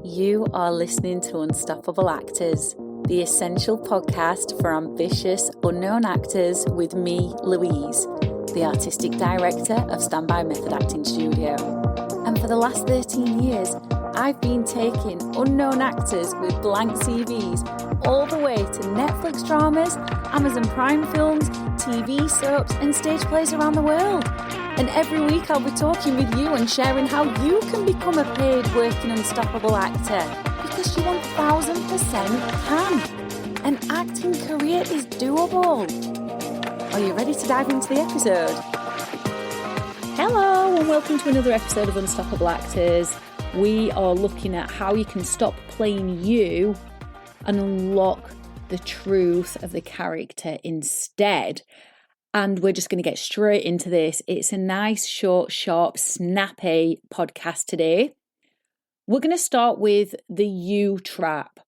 You are listening to Unstoppable Actors, the essential podcast for ambitious, unknown actors with me, Louise, the artistic director of Standby Method Acting Studio. And for the last 13 years, I've been taking unknown actors with blank CVs all the way to Netflix dramas, Amazon Prime films, TV soaps, and stage plays around the world. And every week I'll be talking with you and sharing how you can become a paid working unstoppable actor, because you 1000% can. An acting career is doable. Are you ready to dive into the episode? Hello and welcome to another episode of Unstoppable Actors. We are looking at how you can stop playing you and unlock the truth of the character instead. And we're just going to get straight into this. It's a nice, short, sharp, snappy podcast today. We're going to start with the you trap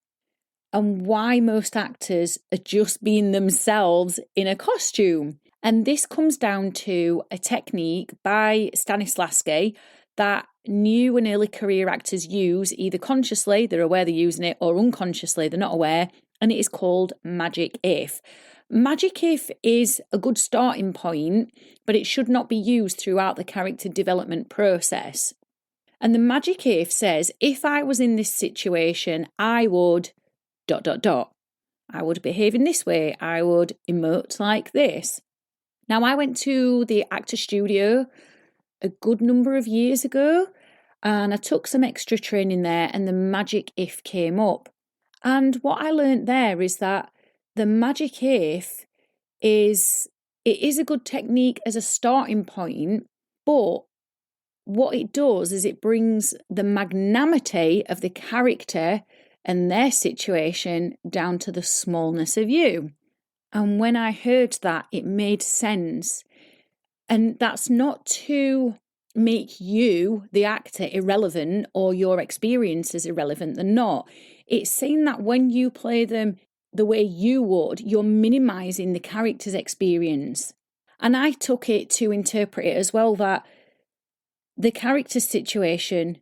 and why most actors are just being themselves in a costume. And this comes down to a technique by Stanislavski that new and early career actors use either consciously, they're aware they're using it, or unconsciously, they're not aware. And it is called magic if. Magic if is a good starting point, but it should not be used throughout the character development process. And the magic if says, if I was in this situation, I would ... I would behave in this way. I would emote like this. Now, I went to the actor studio a good number of years ago, and I took some extra training there, and the magic if came up. And what I learned there is that the magic if is a good technique as a starting point, but what it does is it brings the magnanimity of the character and their situation down to the smallness of you. And when I heard that, it made sense. And that's not to make you, the actor, irrelevant or your experiences irrelevant. They're not. It's saying that when you play them the way you would, you're minimizing the character's experience. And I took it to interpret it as well that the character's situation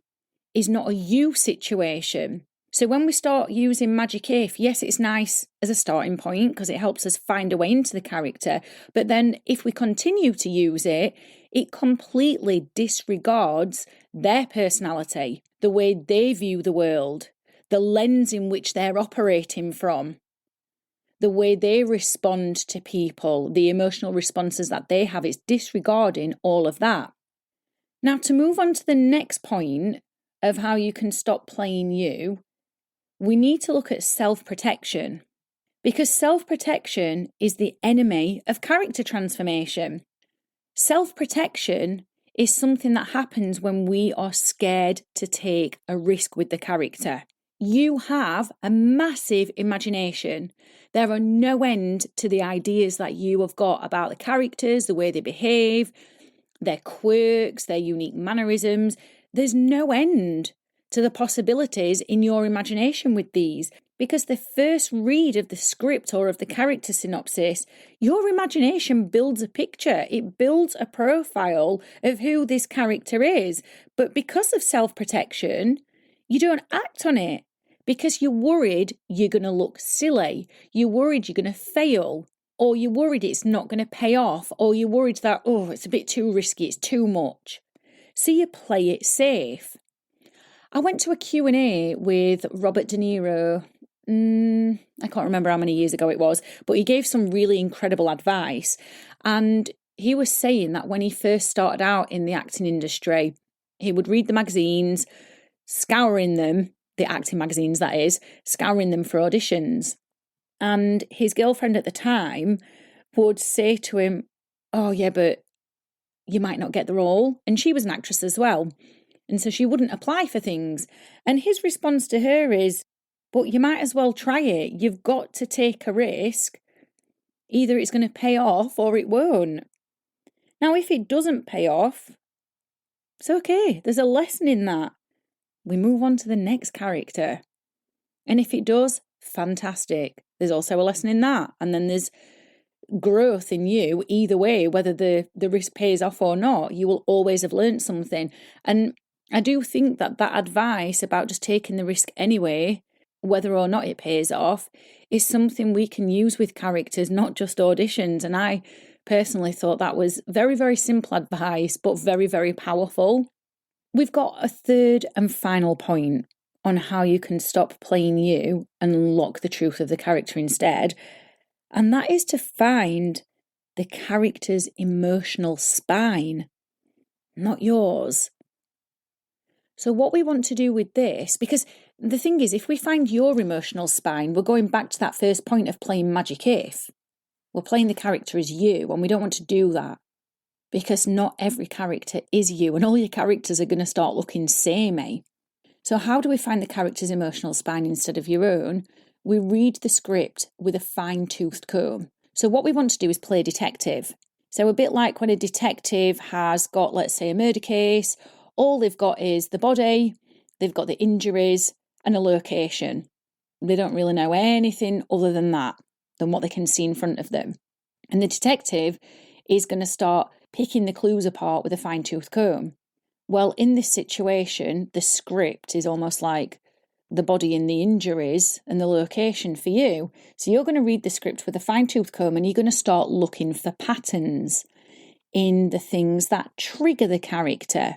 is not a you situation. So when we start using magic if, yes, it's nice as a starting point because it helps us find a way into the character. But then if we continue to use it, it completely disregards their personality, the way they view the world, the lens in which they're operating from, the way they respond to people, the emotional responses that they have. It's disregarding all of that. Now, to move on to the next point of how you can stop playing you, we need to look at self-protection, because self-protection is the enemy of character transformation. Self-protection is something that happens when we are scared to take a risk with the character. You have a massive imagination. There are no end to the ideas that you have got about the characters, the way they behave, their quirks, their unique mannerisms. There's no end to the possibilities in your imagination with these, because the first read of the script or of the character synopsis, your imagination builds a picture. It builds a profile of who this character is. But because of self-protection, you don't act on it because you're worried you're going to look silly. You're worried you're going to fail, or you're worried it's not going to pay off, or you're worried that, it's a bit too risky, it's too much. So you play it safe. I went to a Q&A with Robert De Niro, I can't remember how many years ago it was, but he gave some really incredible advice. And he was saying that when he first started out in the acting industry, he would read the magazines, scouring them, the acting magazines that is, scouring them for auditions. And his girlfriend at the time would say to him, oh yeah, but you might not get the role. And she was an actress as well. And so she wouldn't apply for things. And his response to her is, but you might as well try it. You've got to take a risk. Either it's going to pay off or it won't. Now, if it doesn't pay off, it's okay. There's a lesson in that. We move on to the next character. And if it does, fantastic. There's also a lesson in that. And then there's growth in you either way, whether the risk pays off or not. You will always have learned something. And I do think that advice about just taking the risk anyway, whether or not it pays off, is something we can use with characters, not just auditions. And I personally thought that was very, very simple advice, but very, very powerful. We've got a third and final point on how you can stop playing you and unlock the truth of the character instead. And that is to find the character's emotional spine, not yours. So what we want to do with this, because the thing is, if we find your emotional spine, we're going back to that first point of playing Magic If. We're playing the character as you, and we don't want to do that because not every character is you, and all your characters are going to start looking samey. So how do we find the character's emotional spine instead of your own? We read the script with a fine-toothed comb. So what we want to do is play detective. So a bit like when a detective has got, let's say, a murder case, all they've got is the body, they've got the injuries, and a location. They don't really know anything other than that, than what they can see in front of them. And the detective is going to start picking the clues apart with a fine-tooth comb. Well, in this situation, the script is almost like the body and the injuries and the location for you. So you're going to read the script with a fine-tooth comb and you're going to start looking for patterns in the things that trigger the character,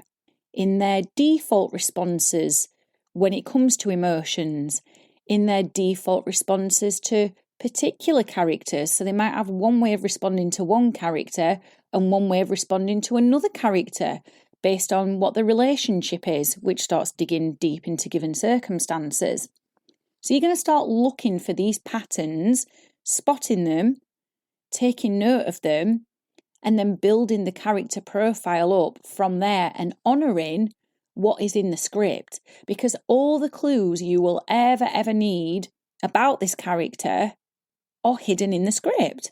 in their default responses when it comes to emotions, in their default responses to particular characters. So they might have one way of responding to one character and one way of responding to another character based on what the relationship is, which starts digging deep into given circumstances. So you're going to start looking for these patterns, spotting them, taking note of them, and then building the character profile up from there and honouring what is in the script. Because all the clues you will ever need about this character are hidden in the script.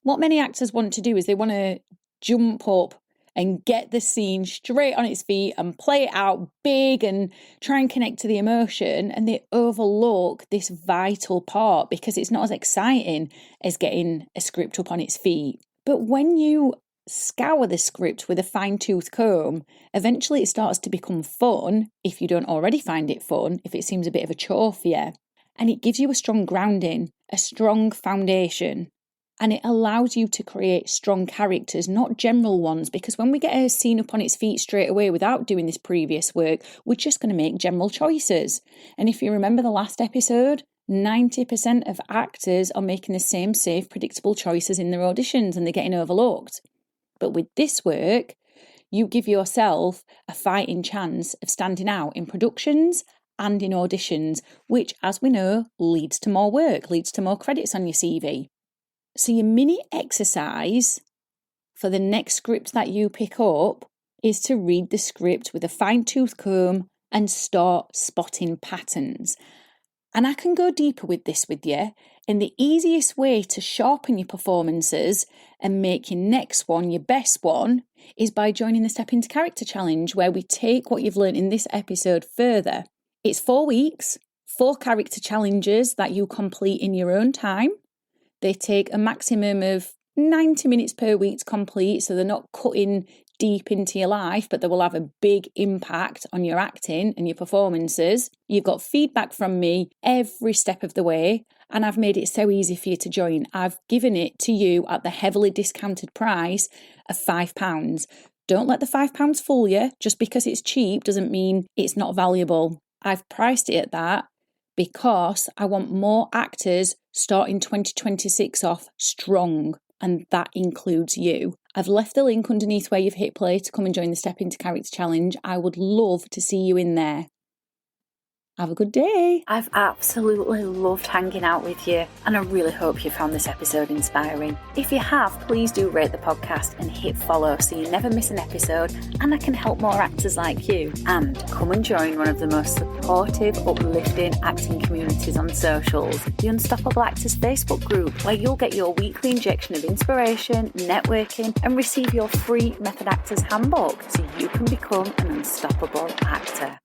What many actors want to do is they want to jump up and get the scene straight on its feet and play it out big and try and connect to the emotion, and they overlook this vital part because it's not as exciting as getting a script up on its feet. But when you scour the script with a fine-tooth comb, eventually it starts to become fun, if you don't already find it fun, if it seems a bit of a chore for you. And it gives you a strong grounding, a strong foundation. And it allows you to create strong characters, not general ones, because when we get a scene up on its feet straight away without doing this previous work, we're just going to make general choices. And if you remember the last episode, 90% of actors are making the same safe, predictable choices in their auditions and they're getting overlooked. But with this work, you give yourself a fighting chance of standing out in productions and in auditions, which, as we know, leads to more work, leads to more credits on your CV. So your mini exercise for the next script that you pick up is to read the script with a fine-tooth comb and start spotting patterns. And I can go deeper with this with you. And the easiest way to sharpen your performances and make your next one your best one is by joining the Step Into Character Challenge, where we take what you've learned in this episode further. It's 4 weeks, 4 character challenges that you complete in your own time. They take a maximum of 90 minutes per week to complete, so they're not cutting deep into your life, but they will have a big impact on your acting and your performances. You've got feedback from me every step of the way, and I've made it so easy for you to join. I've given it to you at the heavily discounted price of £5. Don't let the £5 fool you. Just because it's cheap doesn't mean it's not valuable. I've priced it at that because I want more actors starting 2026 off strong, and that includes you. I've left the link underneath where you've hit play to come and join the Step Into Character Challenge. I would love to see you in there. Have a good day. I've absolutely loved hanging out with you, and I really hope you found this episode inspiring. If you have, please do rate the podcast and hit follow so you never miss an episode, and I can help more actors like you. And come and join one of the most supportive, uplifting acting communities on socials, the Unstoppable Actors Facebook group, where you'll get your weekly injection of inspiration, networking, and receive your free Method Actors handbook so you can become an unstoppable actor.